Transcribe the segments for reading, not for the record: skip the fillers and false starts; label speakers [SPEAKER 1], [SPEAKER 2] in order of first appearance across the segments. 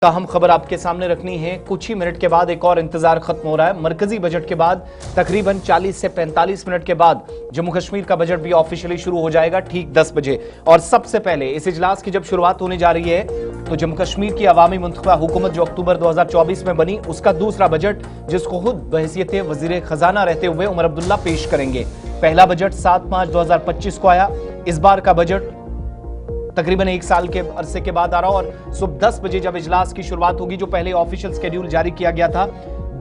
[SPEAKER 1] का हम खबर आपके सामने रखनी है। कुछ ही मिनट के बाद एक और इंतजार खत्म हो रहा है। मरकजी बजट के बाद तकरीबन 40 से 45 मिनट के बाद जम्मू कश्मीर का बजट भी ऑफिशियली शुरू हो जाएगा ठीक 10 बजे। और सबसे पहले इस इजलास की जब शुरुआत होने जा रही है तो जम्मू कश्मीर की अवामी मुंतखबा हुकूमत जो अक्टूबर 2024 में बनी, उसका दूसरा बजट, जिसको खुद बहैसियत वजीर खजाना रहते हुए उमर अब्दुल्ला पेश करेंगे। पहला बजट 7 मार्च 2025 को आया। इस बार का बजट तकरीबन एक साल के अरसे के बाद आ रहा और सुबह 10 बजे जब इजलास की शुरुआत होगी, जो पहले ऑफिशियल शेड्यूल जारी किया गया था,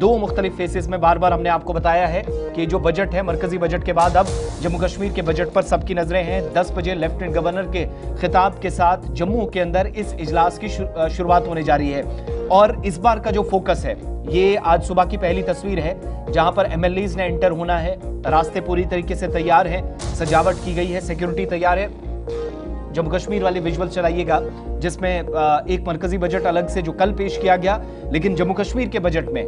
[SPEAKER 1] दो मुख्तलिफ फेसेस में बार बार हमने आपको बताया है कि जो बजट है, मरकजी बजट के बाद अब जम्मू कश्मीर के बजट पर सबकी नजरें हैं। 10 बजे लेफ्टिनेंट गवर्नर के खिताब के साथ जम्मू के अंदर इस इजलास की शुरुआत होने जा रही है। और इस बार का जो फोकस है, ये आज सुबह की पहली तस्वीर है जहां पर एमएलएज ने एंटर होना है। रास्ते पूरी तरीके से तैयार हैं, सजावट की गई है, सिक्योरिटी तैयार है। जम्मू कश्मीर वाले विजुअल चलाइएगा जिसमें एक मरकजी बजट अलग से जो कल पेश किया गया, लेकिन जम्मू कश्मीर के बजट में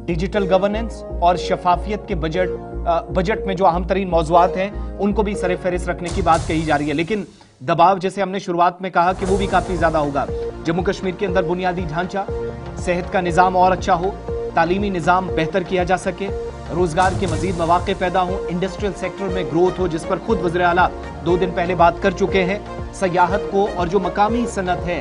[SPEAKER 1] डिजिटल गवर्नेंस और शफाफियत के बजट में जो अहम तरीन मौजूआत हैं उनको भी सर-ए-फहरिस्त रखने की बात कही जा रही है। लेकिन दबाव, जैसे हमने शुरुआत में कहा, कि वो भी काफी ज्यादा होगा। जम्मू कश्मीर के अंदर बुनियादी ढांचा, सेहत का निजाम और अच्छा हो, तालीमी निजाम बेहतर किया जा सके, रोजगार के मजीद मौके पैदा हो, इंडस्ट्रियल सेक्टर में ग्रोथ हो, जिस पर खुद वज़ीर आला 2 दिन पहले बात कर चुके हैं। सयाहत को, और जो मकामी सनत है,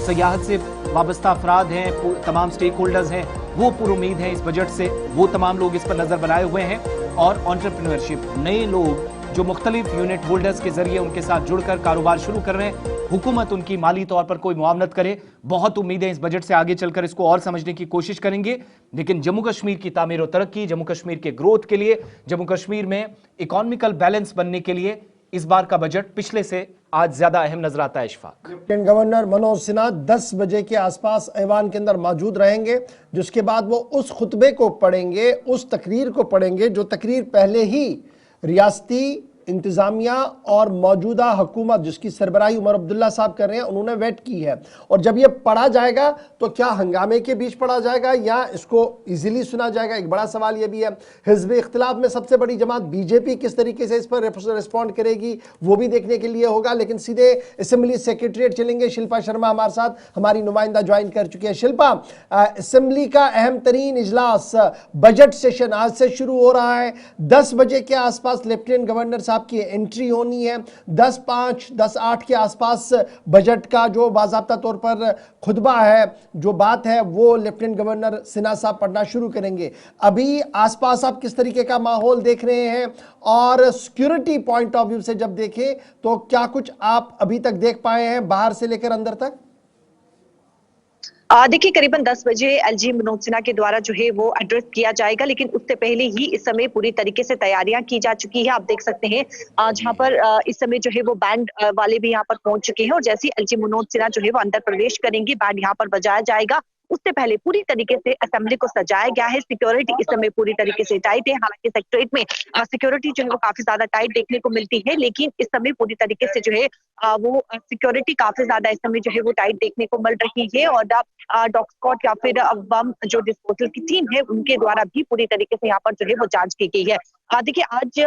[SPEAKER 1] सयाहत से वाबस्ता अफराद हैं, तमाम स्टेक होल्डर्स हैं, वो पुरुमीद हैं इस बजट से। वो तमाम लोग इस पर नजर बनाए हुए हैं। और एंटरप्रेन्योरशिप, नए लोग जो मुख्तलिफ यूनिट होल्डर्स के जरिए उनके साथ जुड़कर कारोबार शुरू कर रहे हैं, हुकूमत उनकी माली तौर पर कोई मुआवनत करे। बहुत उम्मीदें इस बजट से आगे चलकर इसको और समझने की कोशिश करेंगे। लेकिन जम्मू कश्मीर की तामीर और तरक्की, जम्मू कश्मीर के ग्रोथ के लिए, जम्मू कश्मीर में इकोनॉमिकल बैलेंस बनने के लिए इस बार का बजट पिछले से आज ज्यादा अहम नजर आता है। इशफाक,
[SPEAKER 2] लेफ्टिनेंट गवर्नर मनोज सिन्हा 10 बजे के आसपास ऐवान के अंदर मौजूद रहेंगे, जिसके बाद वो उस खुतबे को पढ़ेंगे, उस तकरीर को पढ़ेंगे जो तकरीर पहले ही रियासती इंतजामिया और मौजूदा हुकूमत, जिसकी सरबराही उमर अब्दुल्ला साहब कर रहे हैं, उन्होंने वेट की है। और जब ये पढ़ा जाएगा तो क्या हंगामे के बीच पढ़ा जाएगा या इसको इजीली सुना जाएगा? एक बड़ा सवाल ये भी है। हिज़्ब इख्तिलाफ में सबसे बड़ी जमात बीजेपी किस तरीके से इस पर रिस्पॉन्ड करेगी, वो भी देखने के लिए होगा। लेकिन सीधे असेंबली सेक्रेटरीट चलेंगे। शिल्पा शर्मा हमारे साथ, हमारी नुमाइंदा ज्वाइन कर चुकी है। शिल्पा, असेंबली का अहम तरीन इजलास, बजट सेशन आज से शुरू हो रहा है। 10 बजे के आसपास लेफ्टिनेंट गवर्नर की एंट्री होनी है। 10:05, 10:08 के आसपास बजट का जो बाज़ाब्ता तौर पर खुतबा है, जो बात है, वो लेफ्टिनेंट गवर्नर सिन्हा साहब पढ़ना शुरू करेंगे। अभी आसपास आप किस तरीके का माहौल देख रहे हैं? और सिक्योरिटी पॉइंट ऑफ व्यू से जब देखें तो क्या कुछ आप अभी तक देख पाए हैं बाहर से लेकर अंदर तक?
[SPEAKER 3] देखिए, करीबन 10 बजे एलजी मनोज सिन्हा के द्वारा जो है वो एड्रेस किया जाएगा, लेकिन उससे पहले ही इस समय पूरी तरीके से तैयारियां की जा चुकी है। आप देख सकते हैं जहां पर इस समय जो है वो बैंड वाले भी यहां पर पहुंच चुके हैं, और जैसे एलजी मनोज सिन्हा जो है वो अंदर प्रवेश करेंगे, बैंड यहां पर बजाया जाएगा। उससे पहले पूरी तरीके से असेंबली को सजाया गया है। सिक्योरिटी इस समय पूरी तरीके से टाइट है। हालांकि सेक्रेटरीट में सिक्योरिटी जो है वो काफी ज्यादा टाइट देखने को मिलती है, लेकिन इस समय पूरी तरीके से जो है वो सिक्योरिटी काफी ज्यादा इस समय जो है वो टाइट देखने को मिल रही है। और डॉग स्क्वाड या फिर बम जो डिस्पोजल की टीम है, उनके द्वारा भी पूरी तरीके से यहाँ पर जो है वो जांच की गई है। देखिए, आज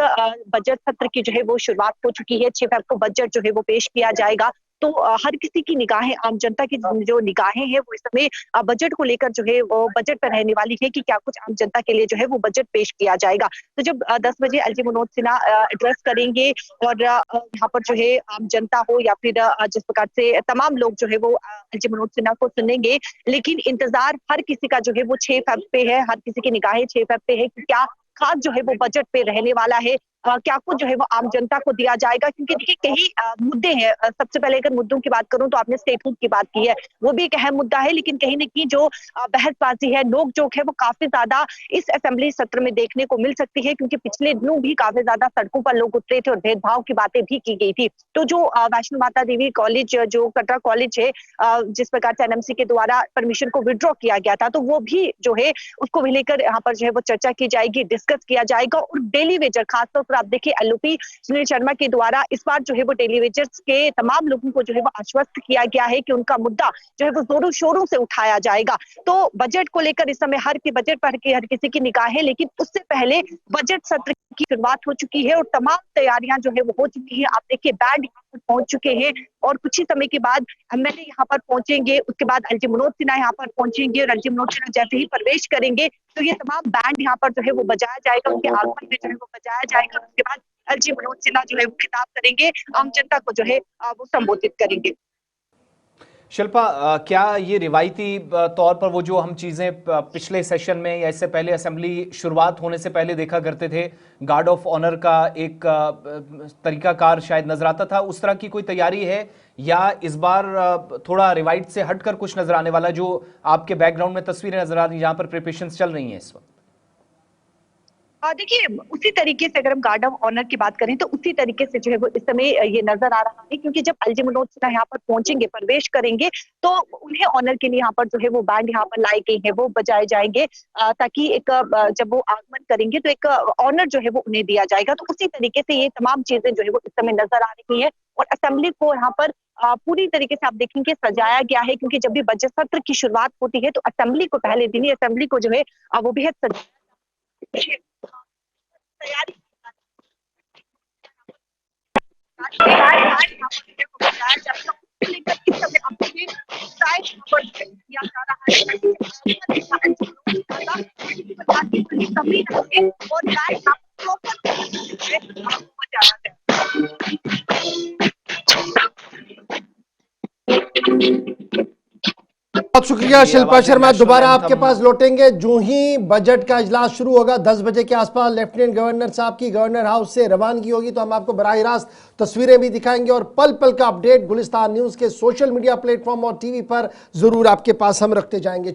[SPEAKER 3] बजट सत्र की जो है वो शुरुआत हो चुकी है। 6 फरवरी को बजट जो है वो पेश किया जाएगा। तो हर किसी की निगाहें, आम जनता की जो निगाहें हैं, वो इस समय बजट को लेकर जो है वो बजट पर रहने वाली है कि क्या कुछ आम जनता के लिए जो है वो बजट पेश किया जाएगा। तो जब 10 बजे एलजी मनोज सिन्हा एड्रेस करेंगे और यहाँ पर जो है आम जनता हो या फिर जिस प्रकार से तमाम लोग जो है वो एलजी मनोज सिन्हा को सुनेंगे, लेकिन इंतजार हर किसी का जो है वो 6 फरवरी पे है। हर किसी की निगाहें 6 फरवरी पे है कि क्या खास जो है वो बजट पे रहने वाला है, क्या कुछ जो है वो आम जनता को दिया जाएगा। क्योंकि देखिए, कई मुद्दे हैं। सबसे पहले अगर मुद्दों की बात करूं तो आपने स्टेटहुड की बात की है, वो भी एक अहम मुद्दा है। लेकिन कहीं न कहीं जो बहसबाजी है, नोक-झोंक है, वो काफी ज्यादा इस असेंबली सत्र में देखने को मिल सकती है। क्योंकि पिछले दिनों भी काफी ज्यादा सड़कों पर लोग उतरे थे और भेदभाव की बातें भी की गई थी। तो जो वैष्णो माता देवी कॉलेज, जो कटरा कॉलेज है, जिस प्रकार से एनएमसी के द्वारा परमिशन को विड्रॉ किया गया था, तो वो भी जो है उसको भी लेकर यहाँ पर जो है वो चर्चा की जाएगी, डिस्कस किया जाएगा। और डेली वेजर, खासतौर पर आप देखिए एलओपी सुनील शर्मा के द्वारा इस बार जो है वो डेली वेजर्स के तमाम लोगों को जो है वो आश्वस्त किया गया है कि उनका मुद्दा जो है वो जोरों शोरों से उठाया जाएगा। तो बजट को लेकर इस समय हर किसी की निगाह है, लेकिन उससे पहले बजट सत्र की शुरुआत हो चुकी है और तमाम तैयारियां जो है वो हो चुकी है। आप देखिए बैंड यहाँ पर पहुंच चुके हैं और कुछ ही समय के बाद एमएलए यहाँ पर पहुंचेंगे, उसके बाद एलजी मनोज सिन्हा यहाँ पर पहुंचेंगे और एलजी मनोज सिन्हा जैसे ही प्रवेश करेंगे तो ये तमाम बैंड यहाँ पर जो है वो बजाया जाएगा, उनके आगमन में जो है वो बजाया जाएगा। उसके बाद एलजी मनोज सिन्हा जो है वो खिताब करेंगे, आम जनता को जो है वो संबोधित करेंगे।
[SPEAKER 1] शिल्पा, क्या ये रिवायती तौर पर वो जो हम चीजें पिछले सेशन में या इससे पहले असेंबली शुरुआत होने से पहले देखा करते थे, गार्ड ऑफ ऑनर का एक तरीकाकार शायद नजर आता था, उस तरह की कोई तैयारी है या इस बार थोड़ा रिवाइट से हटकर कुछ नजर आने वाला, जो आपके बैकग्राउंड में तस्वीरें नजर आ रही हैं जहां पर प्रिपरेशंस चल रही हैं इस वक्त?
[SPEAKER 3] देखिए उसी तरीके से अगर हम गार्ड ऑफ ऑनर की बात करें तो उसी तरीके से जो है वो इस समय ये नजर आ रहा है, क्योंकि जब एलजी मनोज सिन्हा यहाँ पर पहुंचेंगे, प्रवेश करेंगे तो उन्हें ऑनर के लिए यहाँ पर जो है वो बैंड यहाँ पर लाई गई है, वो बजाए जाएंगे ताकि एक जब वो आगमन करेंगे तो एक ऑनर जो है वो उन्हें दिया जाएगा। तो उसी तरीके से ये तमाम चीजें जो है वो इस समय नजर आ रही है और असेंबली को यहाँ पर पूरी तरीके से आप देखेंगे सजाया गया है, क्योंकि जब भी बजट सत्र की शुरुआत होती है तो असेंबली को पहले दिन ही असेंबली को जो है वो बेहद सजाया तैयारी
[SPEAKER 2] बहुत शुक्रिया शिल्पा शर्मा। दोबारा आपके पास लौटेंगे जो ही बजट का इजलास शुरू होगा 10 बजे के आसपास। लेफ्टिनेंट गवर्नर साहब की गवर्नर हाउस से रवानगी होगी तो हम आपको बराह रास्त तस्वीरें भी दिखाएंगे और पल पल का अपडेट गुलिस्तान न्यूज के सोशल मीडिया प्लेटफॉर्म और टीवी पर जरूर आपके पास हम रखते जाएंगे।